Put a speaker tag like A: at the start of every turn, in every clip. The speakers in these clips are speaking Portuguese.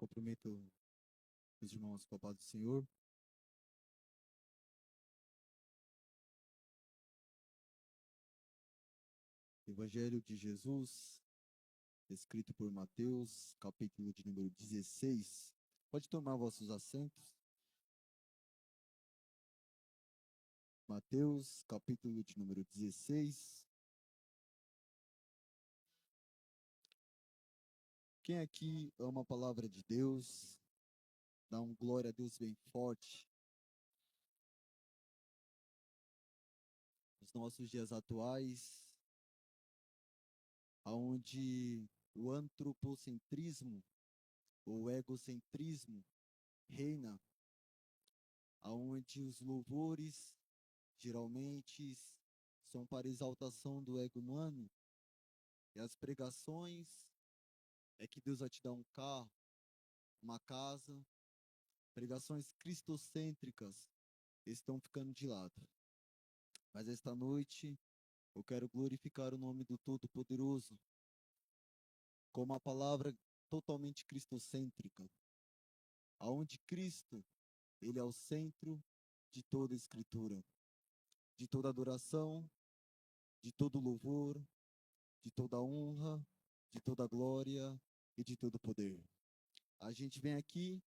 A: Cumprimento os irmãos com a paz do Senhor. Evangelho de Jesus, escrito por Mateus, capítulo de número 16. Pode tomar vossos assentos. Mateus, capítulo de número 16. Quem aqui ama a palavra de Deus, dá um glória a Deus bem forte. Nos nossos dias atuais, onde o antropocentrismo ou egocentrismo reina, aonde os louvores geralmente são para exaltação do ego humano, e as pregações é que Deus vai te dar um carro, uma casa. Pregações cristocêntricas estão ficando de lado. Mas esta noite eu quero glorificar o nome do Todo-Poderoso com uma palavra totalmente cristocêntrica, aonde Cristo, ele é o centro de toda a escritura, de toda adoração, de todo louvor, de toda honra, de toda glória e de todo poder. A gente vem aqui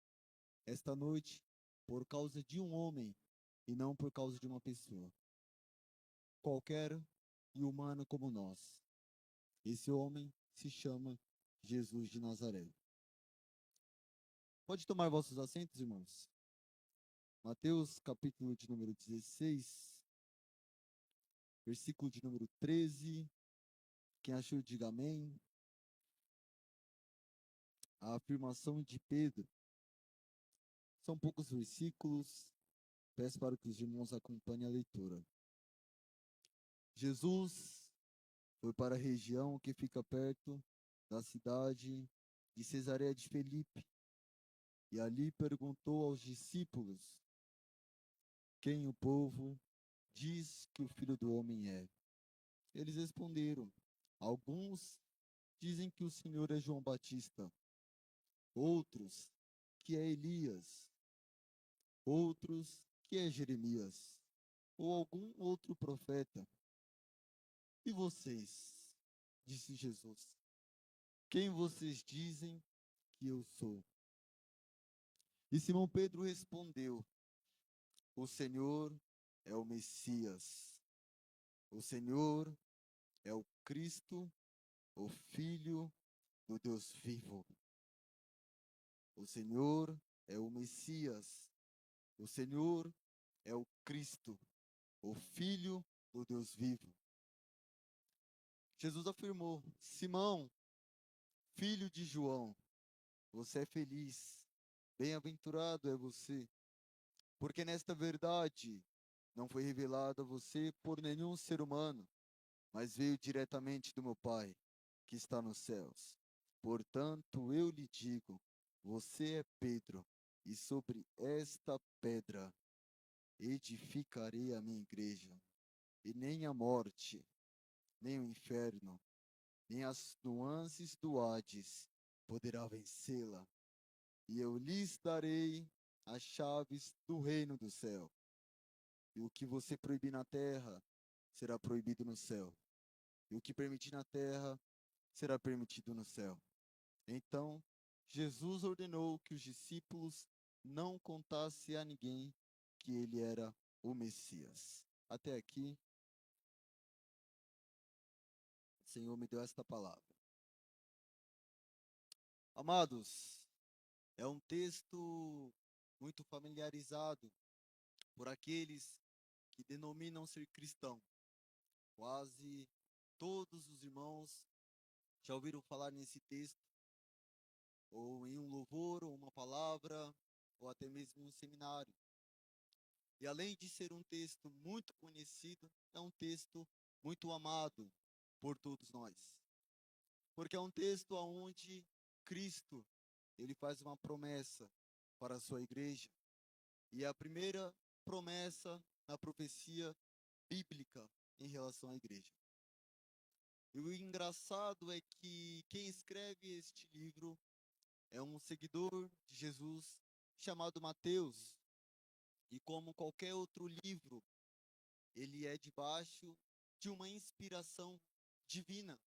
A: esta noite por causa de um homem e não por causa de uma pessoa, qualquer e humano como nós. Esse homem se chama Jesus de Nazaré. Pode tomar vossos assentos, irmãos. Mateus, capítulo de número 16, versículo de número 13. Quem achou, diga amém. A afirmação de Pedro. São poucos versículos. Peço para que os irmãos acompanhem a leitura. Jesus foi para a região que fica perto da cidade de Cesareia de Filipe, e ali perguntou aos discípulos: quem o povo diz que o Filho do Homem é? Eles responderam: alguns dizem que o Senhor é João Batista, outros que é Elias, outros que é Jeremias, ou algum outro profeta. E vocês? Disse Jesus. Quem vocês dizem que eu sou? E Simão Pedro respondeu: o Senhor é o Messias. O Senhor é o Cristo, o Filho do Deus vivo. O Senhor é o Messias. O Senhor é o Cristo, o Filho do Deus vivo. Jesus afirmou: Simão, filho de João, você é feliz, bem-aventurado é você, porque nesta verdade não foi revelado a você por nenhum ser humano, mas veio diretamente do meu Pai, que está nos céus. Portanto, eu lhe digo: você é Pedro, e sobre esta pedra edificarei a minha igreja, e nem a morte, nem o inferno, nem as nuances do Hades poderá vencê-la. E eu lhes darei as chaves do reino do céu. E o que você proibir na terra será proibido no céu, e o que permitir na terra será permitido no céu. Então, Jesus ordenou que os discípulos não contassem a ninguém que ele era o Messias. Até aqui, o Senhor me deu esta palavra. Amados, é um texto muito familiarizado por aqueles que denominam ser cristão. Quase todos os irmãos já ouviram falar nesse texto, ou em um louvor, ou uma palavra, ou até mesmo em um seminário. E além de ser um texto muito conhecido, é um texto muito amado por todos nós. Porque é um texto onde Cristo, ele faz uma promessa para a sua igreja. E é a primeira promessa na profecia bíblica em relação à igreja. E o engraçado é que quem escreve este livro é é um seguidor de Jesus chamado Mateus. E como qualquer outro livro, ele é debaixo de uma inspiração divina.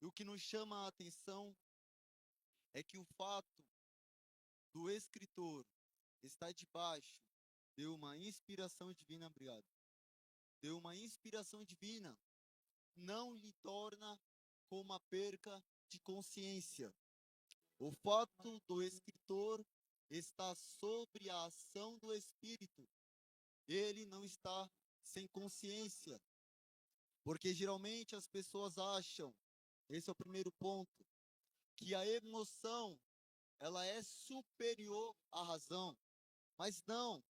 A: E o que nos chama a atenção é que o fato do escritor estar debaixo de uma inspiração divina, obrigado, de uma inspiração divina, não lhe torna com uma perca de consciência. O fato do escritor estar sobre a ação do Espírito, ele não está sem consciência, porque geralmente as pessoas acham, esse é o primeiro ponto, que a emoção ela é superior à razão, mas não.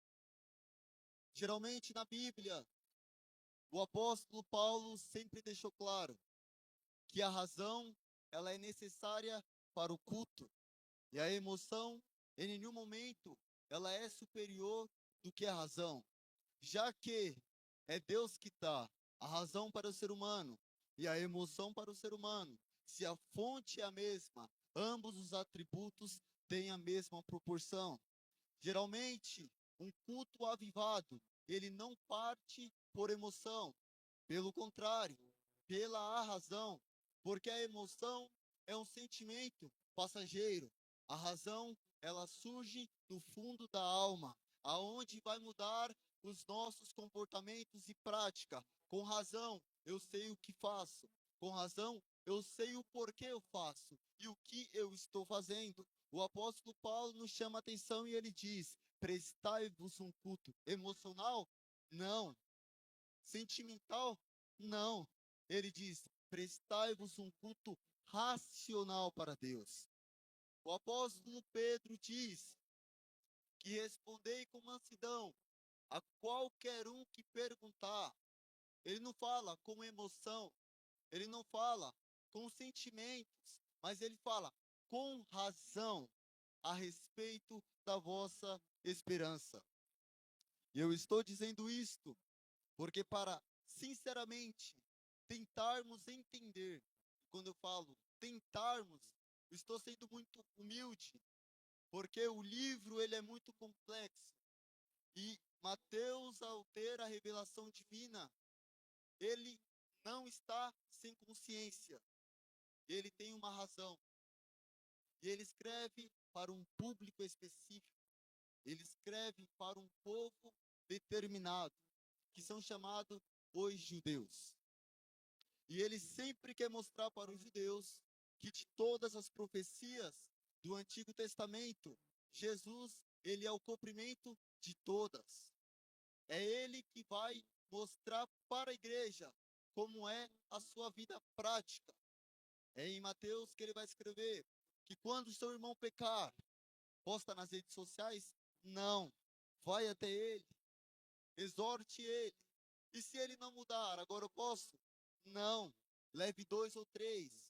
A: Geralmente na Bíblia, o apóstolo Paulo sempre deixou claro que a razão ela é necessária para o culto e a emoção em nenhum momento ela é superior do que a razão, já que é Deus que dá a razão para o ser humano e a emoção para o ser humano. Se a fonte é a mesma, ambos os atributos têm a mesma proporção. Geralmente, um culto avivado, ele não parte por emoção, pelo contrário, pela razão, porque a emoção é um sentimento passageiro. A razão, ela surge do fundo da alma, aonde vai mudar os nossos comportamentos e prática. Com razão, eu sei o que faço. Com razão, eu sei o porquê eu faço e o que eu estou fazendo. O apóstolo Paulo nos chama a atenção e ele diz: prestai-vos um culto emocional? Não. Sentimental? Não. Ele diz: prestai-vos um culto racional para Deus. O apóstolo Pedro diz que respondei com mansidão a qualquer um que perguntar. Ele não fala com emoção, ele não fala com sentimentos, mas ele fala com razão a respeito da vossa esperança. E eu estou dizendo isto porque para, sinceramente, tentarmos entender, quando eu falo tentarmos, eu estou sendo muito humilde, porque o livro ele é muito complexo. E Mateus, ao ter a revelação divina, ele não está sem consciência. Ele tem uma razão. E ele escreve para um público específico. Ele escreve para um povo determinado, que são chamados os judeus. E ele sempre quer mostrar para os judeus que de todas as profecias do Antigo Testamento, Jesus, ele é o cumprimento de todas. É ele que vai mostrar para a igreja como é a sua vida prática. É em Mateus que ele vai escrever que quando o seu irmão pecar, posta nas redes sociais? Não. Vai até ele, exorte ele. E se ele não mudar, agora eu posso? Não. Leve 2 ou 3.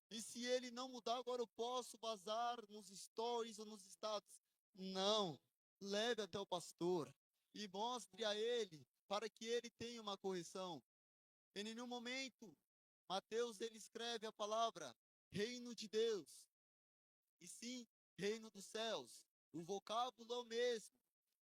A: E se ele não mudar, agora eu posso vazar nos stories ou nos status? Não. Leve até o pastor e mostre a ele para que ele tenha uma correção. Em nenhum momento, Mateus ele escreve a palavra reino de Deus, e sim reino dos céus. O vocábulo é o mesmo,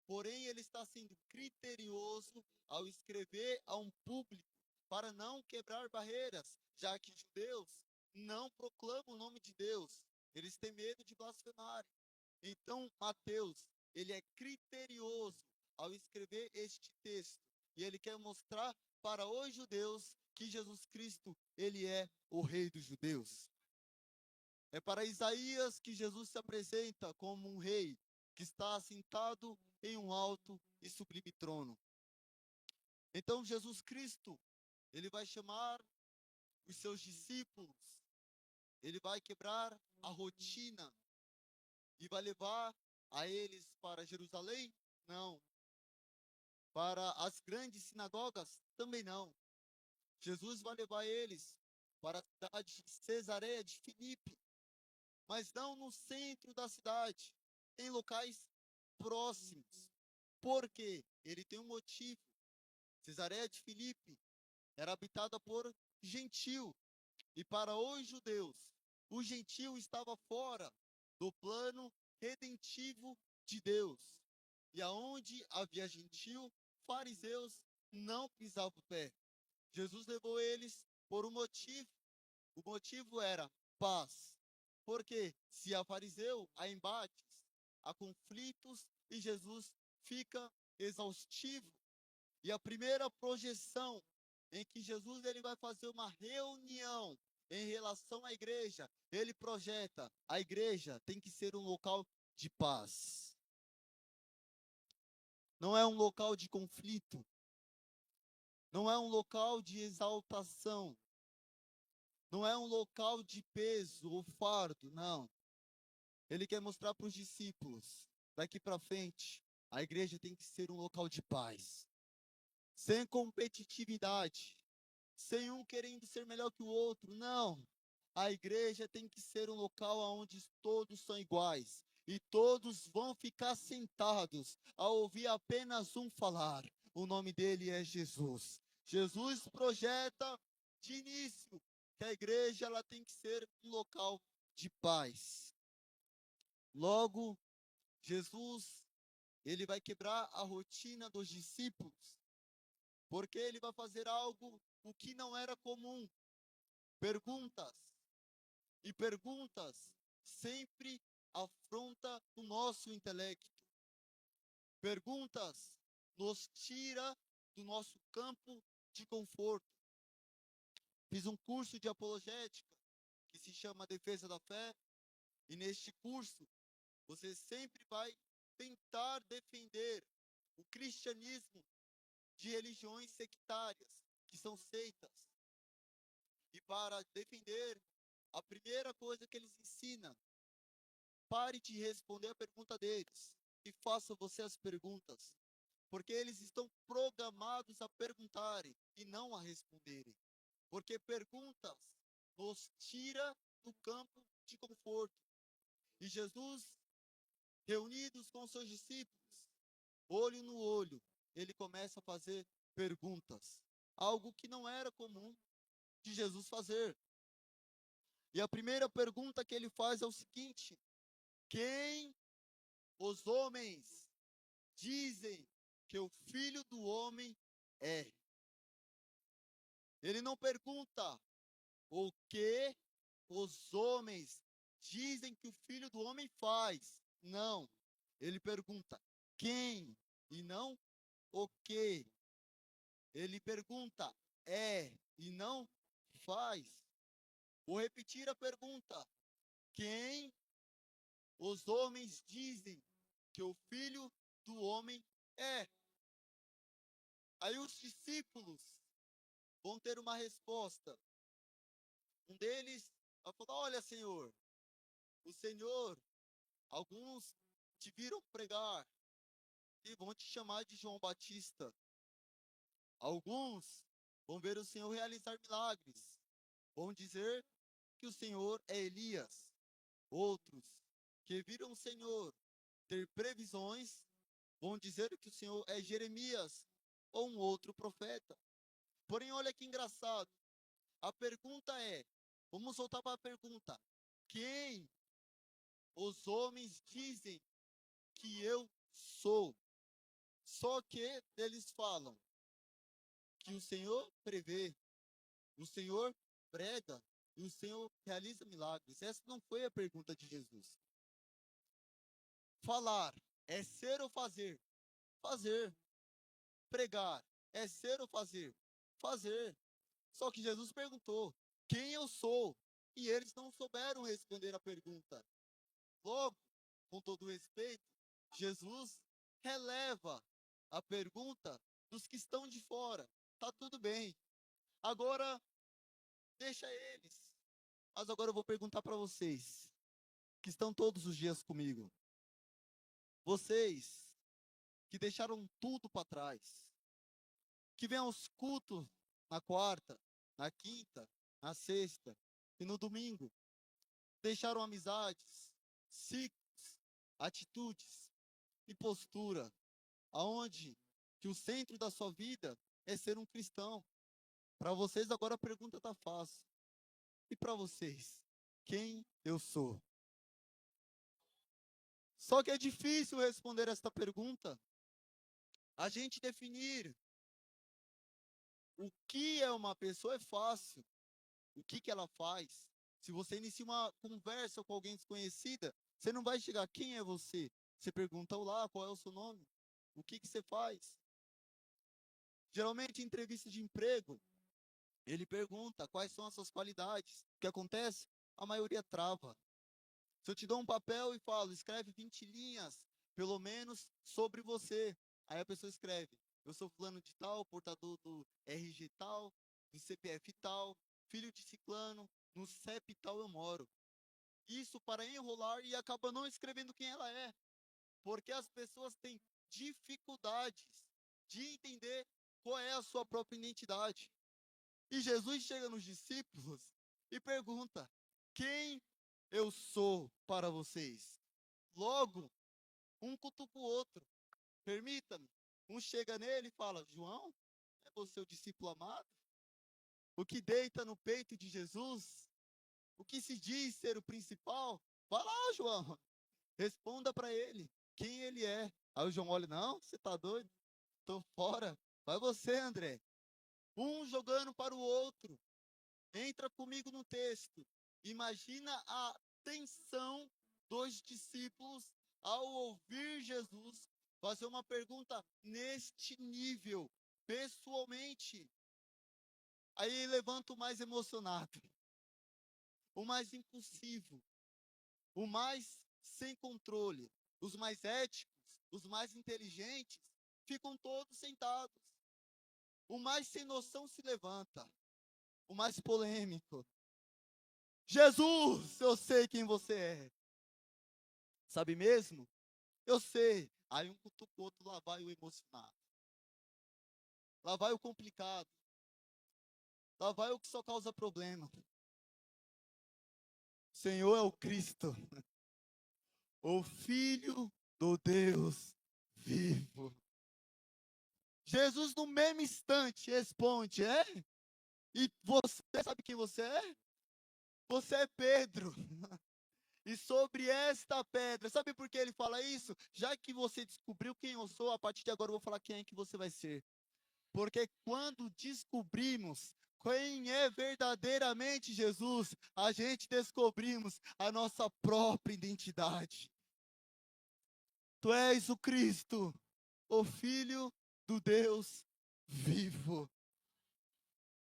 A: porém ele está sendo criterioso ao escrever a um público para não quebrar barreiras, já que judeus não proclamam o nome de Deus, eles têm medo de blasfemar. Então, Mateus, ele é criterioso ao escrever este texto, e ele quer mostrar para os judeus que Jesus Cristo, ele é o rei dos judeus. É para Isaías que Jesus se apresenta como um rei que está assentado em um alto e sublime trono. Então Jesus Cristo, ele vai chamar os seus discípulos, ele vai quebrar a rotina e vai levar a eles para Jerusalém? Não. Para as grandes sinagogas? Também não. Jesus vai levar eles para a cidade de Cesareia de Filipe, mas não no centro da cidade, em locais próximos. Por quê? Ele tem um motivo. Cesareia de Filipe era habitada por gentil, e para os judeus, o gentil estava fora do plano redentivo de Deus. E aonde havia gentil, fariseus não pisavam o pé. Jesus levou eles por um motivo. O motivo era paz. Porque se há fariseu, há embates, há conflitos e Jesus fica exaustivo. E a primeira projeção em que Jesus ele vai fazer uma reunião em relação à igreja, ele projeta: a igreja tem que ser um local de paz. Não é um local de conflito. Não é um local de exaltação. Não é um local de peso ou fardo, não. Ele quer mostrar para os discípulos, daqui para frente, a igreja tem que ser um local de paz. Sem competitividade, sem um querendo ser melhor que o outro, não. A igreja tem que ser um local onde todos são iguais e todos vão ficar sentados a ouvir apenas um falar. O nome dele é Jesus. Jesus projeta de início que a igreja ela tem que ser um local de paz. Logo, Jesus ele vai quebrar a rotina dos discípulos, porque ele vai fazer algo o que não era comum. Perguntas. E perguntas sempre afronta o nosso intelecto. Perguntas nos tira do nosso campo de conforto. Fiz um curso de apologética que se chama Defesa da Fé, e neste curso você sempre vai tentar defender o cristianismo de religiões sectárias, que são seitas. E para defender, a primeira coisa que eles ensinam: pare de responder a pergunta deles e faça você as perguntas. Porque eles estão programados a perguntarem e não a responderem. Porque perguntas nos tira do campo de conforto. E Jesus, reunidos com seus discípulos, olho no olho, ele começa a fazer perguntas. Algo que não era comum de Jesus fazer. E a primeira pergunta que ele faz é o seguinte: quem os homens dizem que o Filho do Homem é? Ele não pergunta o que os homens dizem que o Filho do Homem faz. Não. Ele pergunta quem e não o que. Ele pergunta é e não faz. Vou repetir a pergunta: quem os homens dizem que o Filho do Homem é? Aí os discípulos vão ter uma resposta. Um deles vai falar: olha, Senhor, o Senhor, alguns te viram pregar e vão te chamar de João Batista. Alguns vão ver o Senhor realizar milagres. Vão dizer que o Senhor é Elias. Outros que viram o Senhor ter previsões vão dizer que o Senhor é Jeremias ou um outro profeta. Porém, olha que engraçado. A pergunta é, vamos voltar para a pergunta: quem os homens dizem que eu sou? Só que eles falam que o Senhor prevê, o Senhor prega e o Senhor realiza milagres. Essa não foi a pergunta de Jesus. Falar é ser ou fazer? Fazer. Pregar é ser ou fazer? Fazer. Só que Jesus perguntou: quem eu sou? E eles não souberam responder a pergunta. Logo, com todo respeito, Jesus releva a pergunta dos que estão de fora. Tá tudo bem. Agora, deixa eles. Mas agora eu vou perguntar para vocês, que estão todos os dias comigo. Vocês que deixaram tudo para trás, que vêm aos cultos na quarta, na quinta, na sexta e no domingo, deixaram amizades, ciclos, atitudes e postura, aonde que o centro da sua vida é ser um cristão. Para vocês agora a pergunta está fácil. E para vocês, quem eu sou? Só que é difícil responder esta pergunta. A gente definir o que é uma pessoa é fácil. O que ela faz? Se você inicia uma conversa com alguém desconhecida, você não vai chegar, quem é você? Você pergunta, olá, qual é o seu nome? O que você faz? Geralmente, em entrevista de emprego, ele pergunta quais são as suas qualidades. O que acontece? A maioria trava. Se eu te dou um papel e falo, escreve 20 linhas, pelo menos, sobre você. Aí a pessoa escreve, eu sou fulano de tal, portador do RG tal, do CPF tal, filho de ciclano, no CEP tal eu moro. Isso para enrolar e acaba não escrevendo quem ela é. Porque as pessoas têm dificuldades de entender qual é a sua própria identidade. E Jesus chega nos discípulos e pergunta, quem eu sou para vocês? Logo, um cutuca o outro. Permita-me. Um chega nele e fala, João, é você o discípulo amado? O que deita no peito de Jesus? O que se diz ser o principal? Vai lá, João. Responda para ele quem ele é. Aí o João olha, não, você tá doido? Tô fora. Vai você, André. Um jogando para o outro. Entra comigo no texto. Imagina a tensão dos discípulos ao ouvir Jesus fazer uma pergunta neste nível, pessoalmente. Aí ele levanta o mais emocionado, o mais impulsivo, o mais sem controle. Os mais éticos, os mais inteligentes, ficam todos sentados. O mais sem noção se levanta, o mais polêmico. Jesus, eu sei quem você é. Sabe mesmo? Eu sei. Aí um cutuca o outro, lá vai o emocionado. Lá vai o complicado. Lá vai o que só causa problema. O Senhor é o Cristo, o Filho do Deus vivo. Jesus, no mesmo instante, responde: é? E você sabe quem você é? Você é Pedro. E sobre esta pedra, sabe por que ele fala isso? Já que você descobriu quem eu sou, a partir de agora eu vou falar quem é que você vai ser. Porque quando descobrimos quem é verdadeiramente Jesus, a gente descobrimos a nossa própria identidade. Tu és o Cristo, o Filho do Deus vivo.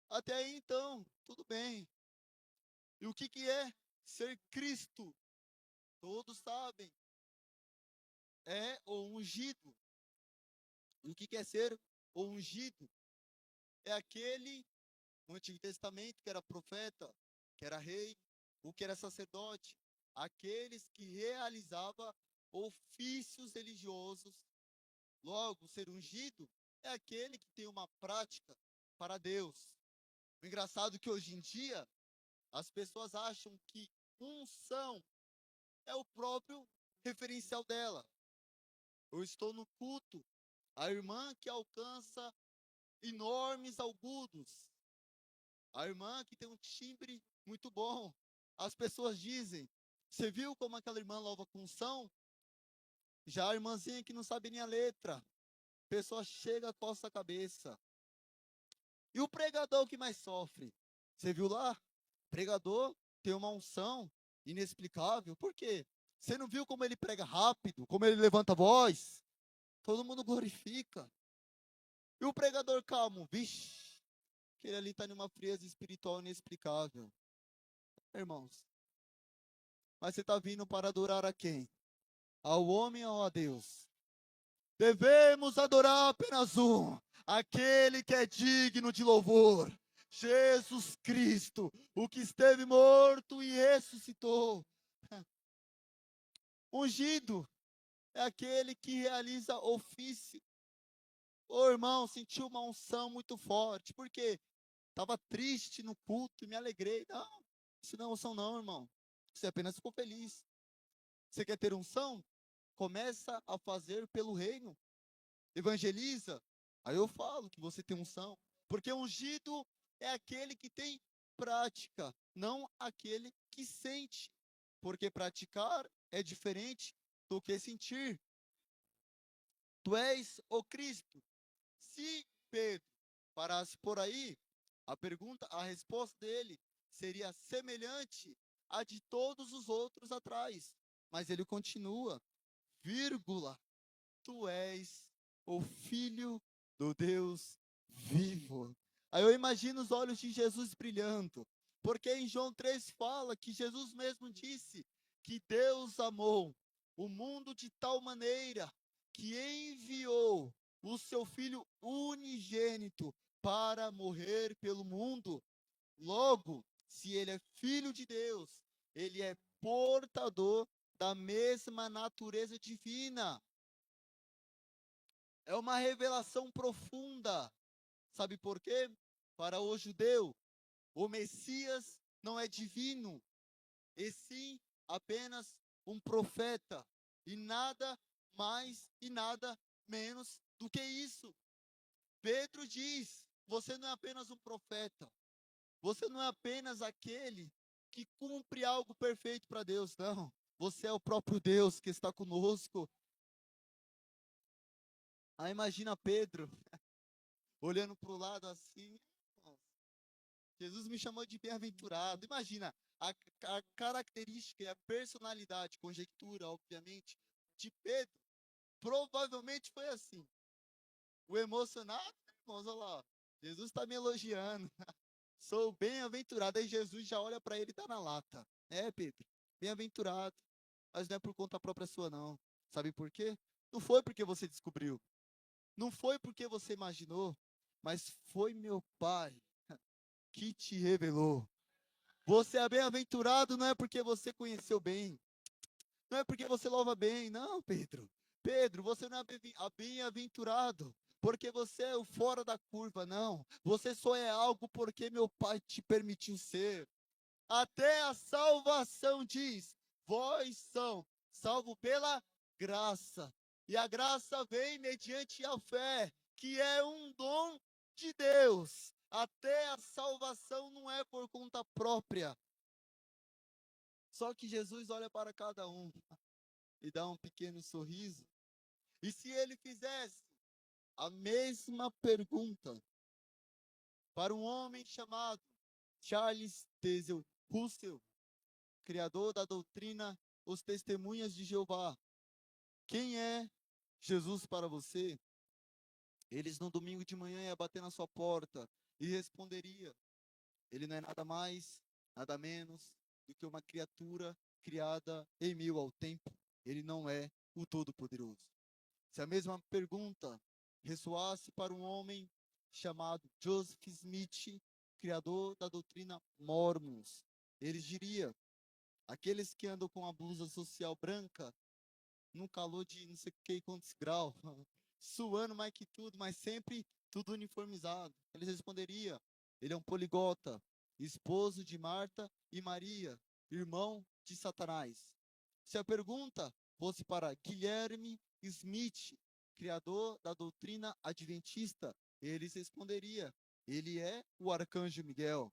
A: Até aí então, tudo bem. E o que é ser Cristo? Todos sabem. É o ungido. E o que é ser o ungido? É aquele no Antigo Testamento que era profeta, que era rei, ou que era sacerdote, aqueles que realizavam ofícios religiosos. Logo, ser ungido é aquele que tem uma prática para Deus. O engraçado é que hoje em dia as pessoas acham que unção é o próprio referencial dela. Eu estou no culto, a irmã que alcança enormes agudos, a irmã que tem um timbre muito bom. As pessoas dizem, você viu como aquela irmã louva com unção? Já a irmãzinha que não sabe nem a letra, a pessoa chega, coça a cabeça. E o pregador que mais sofre? Você viu lá? O pregador tem uma unção inexplicável. Por quê? Você não viu como ele prega rápido, como ele levanta a voz? Todo mundo glorifica. E o pregador calmo, vixe, que ele ali está numa frieza espiritual inexplicável. Irmãos, mas você está vindo para adorar a quem? Ao homem ou a Deus? Devemos adorar apenas um, aquele que é digno de louvor, Jesus Cristo, o que esteve morto e ressuscitou. Ungido é aquele que realiza ofício. Ô irmão, senti uma unção muito forte, porque estava triste no culto e me alegrei. Não, isso não é unção não, irmão. Você apenas ficou feliz. Você quer ter unção? Começa a fazer pelo reino. Evangeliza. Aí eu falo que você tem unção. Porque ungido é aquele que tem prática, não aquele que sente. Porque praticar é diferente do que sentir. Tu és o Cristo. Se Pedro parasse por aí, a resposta dele seria semelhante à de todos os outros atrás. Mas ele continua, vírgula, tu és o Filho do Deus vivo. Aí eu imagino os olhos de Jesus brilhando, porque em João 3 fala que Jesus mesmo disse que Deus amou o mundo de tal maneira que enviou o seu Filho unigênito para morrer pelo mundo. Logo, se ele é filho de Deus, ele é portador da mesma natureza divina. É uma revelação profunda. Sabe por quê? Para o judeu, o Messias não é divino, e sim apenas um profeta, e nada mais e nada menos do que isso. Pedro diz: você não é apenas um profeta, você não é apenas aquele que cumpre algo perfeito para Deus, não. Você é o próprio Deus que está conosco. Aí imagina Pedro olhando para o lado assim. Jesus me chamou de bem-aventurado. Imagina a característica e a personalidade, conjectura, obviamente, de Pedro. Provavelmente foi assim. O emocionado, irmãos, olha lá. Jesus está me elogiando. Sou bem-aventurado. Aí Jesus já olha para ele e está na lata. É, Pedro, bem-aventurado. Mas não é por conta própria sua, não. Sabe por quê? Não foi porque você descobriu. Não foi porque você imaginou. Mas foi meu Pai que te revelou. Você é bem-aventurado não é porque você conheceu bem. Não é porque você louva bem. Não, Pedro. Pedro, você não é bem-aventurado porque você é o fora da curva, não. Você só é algo porque meu Pai te permitiu ser. Até a salvação diz: vós são salvos pela graça. E a graça vem mediante a fé, que é um dom de Deus. Até a salvação não é por conta própria. Só que Jesus olha para cada um e dá um pequeno sorriso. E se ele fizesse a mesma pergunta para um homem chamado Charles Taze Russell, criador da doutrina Os Testemunhas de Jeová: quem é Jesus para você? Eles no domingo de manhã ia bater na sua porta e responderia: ele não é nada mais, nada menos do que uma criatura criada em meio ao tempo. Ele não é o Todo-Poderoso. Se a mesma pergunta ressoasse para um homem chamado Joseph Smith, criador da doutrina Mormons, ele diria: aqueles que andam com a blusa social branca, num calor de não sei que quantos graus, suando mais que tudo, mas sempre tudo uniformizado. Ele responderia: ele é um poliglota, esposo de Marta e Maria, irmão de Satanás. Se a pergunta fosse para Guilherme Smith, criador da doutrina adventista, ele responderia: ele é o arcanjo Miguel.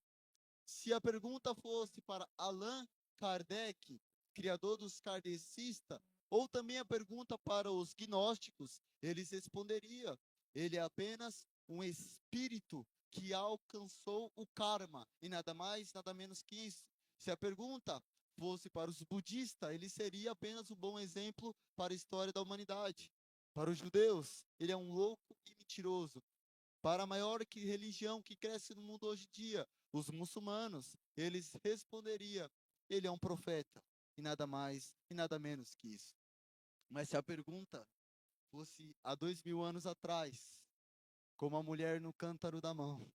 A: Se a pergunta fosse para Allan Kardec, criador dos kardecistas, ou também a pergunta para os gnósticos, eles responderiam: ele é apenas um espírito que alcançou o karma, e nada mais, nada menos que isso. Se a pergunta fosse para os budistas, ele seria apenas um bom exemplo para a história da humanidade. Para os judeus, ele é um louco e mentiroso. Para a maior religião que cresce no mundo hoje em dia, os muçulmanos, eles responderiam: ele é um profeta, e nada mais e nada menos que isso. Mas se a pergunta fosse há 2000 anos atrás, como a mulher no cântaro da mão,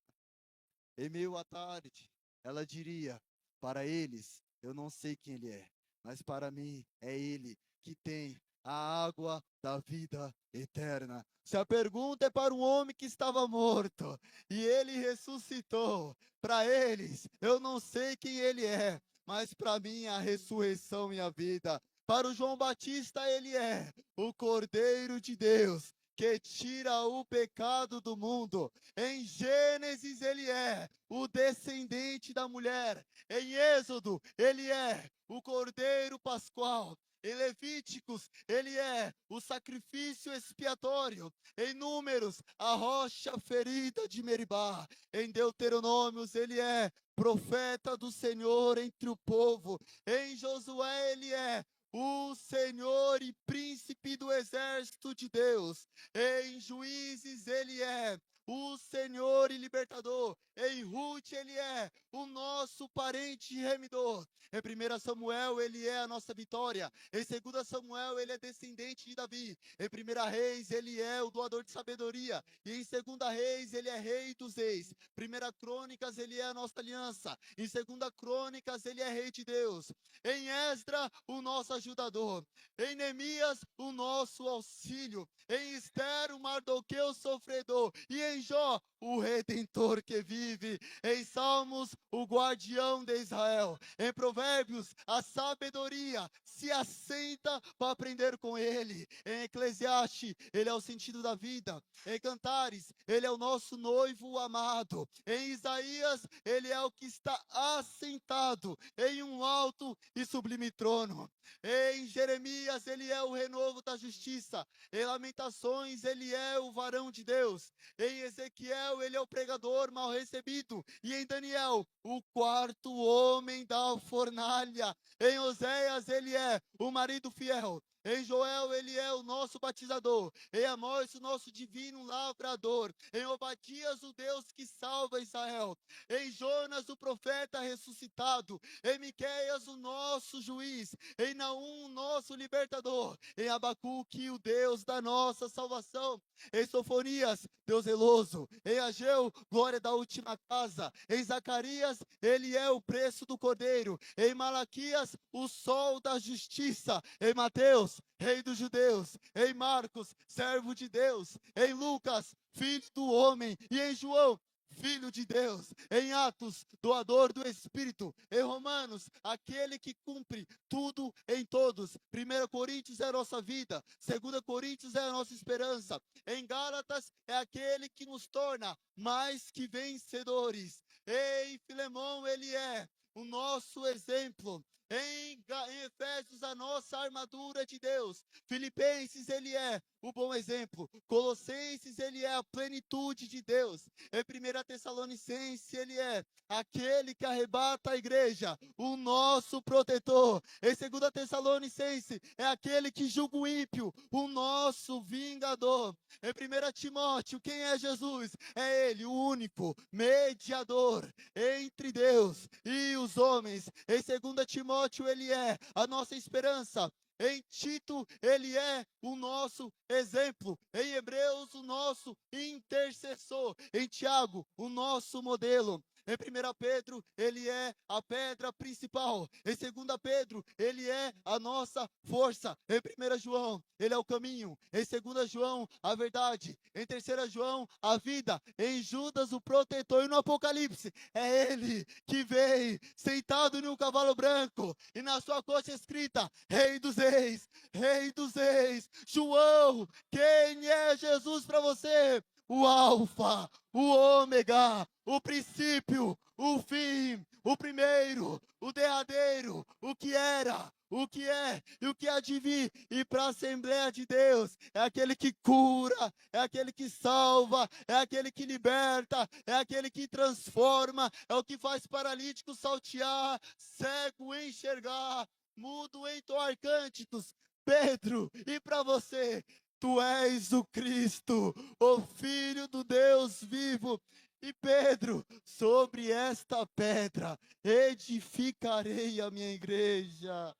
A: em meio à tarde, ela diria: para eles, eu não sei quem ele é, mas para mim é ele que tem a água da vida eterna. Se a pergunta é para um homem que estava morto e ele ressuscitou, para eles, eu não sei quem ele é, mas para mim a ressurreição e a vida. Para o João Batista, ele é o Cordeiro de Deus que tira o pecado do mundo. Em Gênesis, ele é o descendente da mulher. Em Êxodo, ele é o Cordeiro Pascual. Em Levíticos, ele é o sacrifício expiatório. Em Números, a rocha ferida de Meribá. Em Deuteronômios, ele é profeta do Senhor entre o povo. Em Josué, ele é o Senhor e príncipe do exército de Deus. Em Juízes, ele é o Senhor e libertador. Em Ruth, ele é o nosso parente remidor. Em 1 Samuel, ele é a nossa vitória. Em 2 Samuel, ele é descendente de Davi. Em 1 Reis, ele é o doador de sabedoria. E em 2 Reis, ele é rei dos reis. 1 Crônicas, ele é a nossa aliança. Em 2 Crônicas, ele é rei de Deus. Em Esdra, o nosso ajudador. Em Neemias, o nosso auxílio. Em Esther, o Mardoqueu sofredor. E em Jó, o redentor que vive. Em Salmos, o guardião de Israel. Em Provérbios, a sabedoria se assenta para aprender com ele. Em Eclesiastes, ele é o sentido da vida. Em Cantares, ele é o nosso noivo amado. Em Isaías, ele é o que está assentado em um alto e sublime trono. Em Jeremias, ele é o renovo da justiça. Em Lamentações, ele é o varão de Deus. Em Ezequiel, ele é o pregador mal recebido. E em Daniel, o quarto homem da fornalha. Em Oséias, ele é o marido fiel. Em Joel, ele é o nosso batizador. Em Amós, o nosso divino lavrador. Em Obadias, o Deus que salva Israel. Em Jonas, o profeta ressuscitado. Em Miqueias, o nosso juiz. Em Naum, o nosso libertador. Em Abacuque, o Deus da nossa salvação. Em Sofonias, Deus zeloso. Em Ageu, glória da última casa. Em Zacarias, ele é o preço do cordeiro. Em Malaquias, o sol da justiça. Em Mateus, rei dos judeus. Em Marcos, servo de Deus. Em Lucas, filho do homem. E em João, Filho de Deus. Em Atos, doador do Espírito. Em Romanos, aquele que cumpre tudo em todos. 1 Coríntios é a nossa vida. 2 Coríntios é a nossa esperança. Em Gálatas, é aquele que nos torna mais que vencedores. Em Filemão, ele é o nosso exemplo. Em Efésios, a nossa armadura de Deus. Filipenses, ele é o bom exemplo. Colossenses, ele é a plenitude de Deus. Em 1 Tessalonicenses, ele é aquele que arrebata a igreja, o nosso protetor. Em 2 Tessalonicenses, é aquele que julga o ímpio, o nosso vingador. Em 1 Timóteo, quem é Jesus? É ele, o único mediador entre Deus e os homens. Em 2 Timóteo, ele é a nossa esperança. Em Tito, ele é o nosso exemplo. Em Hebreus, o nosso intercessor. Em Tiago, o nosso modelo. Em 1 Pedro, ele é a pedra principal. Em 2 Pedro, ele é a nossa força. Em 1 João, ele é o caminho. Em 2 João, a verdade. Em 3 João, a vida. Em Judas, o protetor. E no Apocalipse, é ele que vem sentado num cavalo branco. E na sua coxa escrita, Rei dos Reis, Rei dos Reis. João, quem é Jesus para você? O Alfa, o Ômega, o princípio, o fim, o primeiro, o derradeiro, o que era, o que é e o que há de vir. E para a Assembleia de Deus, é aquele que cura, é aquele que salva, é aquele que liberta, é aquele que transforma, é o que faz paralítico saltear, cego enxergar, mudo entoar cânticos. Pedro, e para você? Tu és o Cristo, o Filho do Deus vivo. E Pedro, sobre esta pedra edificarei a minha igreja.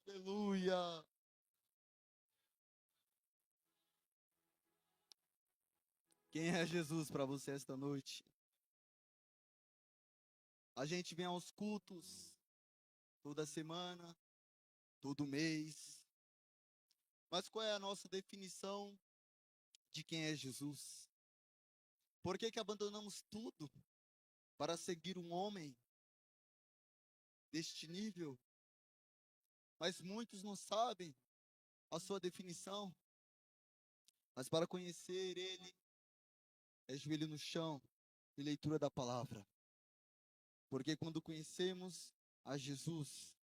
A: Aleluia. Quem é Jesus para você esta noite? A gente vem aos cultos toda semana, todo mês. Mas qual é a nossa definição de quem é Jesus? Por que que abandonamos tudo para seguir um homem deste nível? Mas muitos não sabem a sua definição. Mas para conhecer ele, é joelho no chão e leitura da palavra. Porque quando conhecemos a Jesus,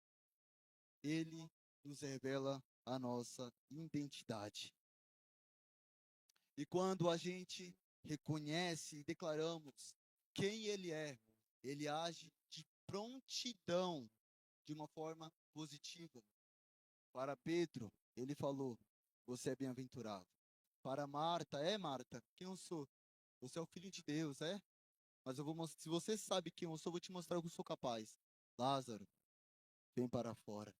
A: ele nos revela a nossa identidade. E quando a gente reconhece e declaramos quem Ele age de prontidão, de uma forma positiva. Para Pedro, ele falou: você é bem-aventurado. Para Marta, Marta, quem eu sou? Você é o filho de Deus, é? Mas eu vou mostrar, se você sabe quem eu sou, eu vou te mostrar o que eu sou capaz. Lázaro, vem para fora.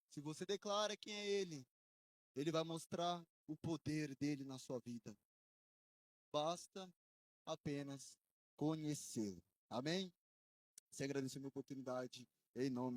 A: Se você declara quem é ele vai mostrar o poder dele na sua vida. Basta apenas conhecê-lo. Amém? Você agradeceu a minha oportunidade em nome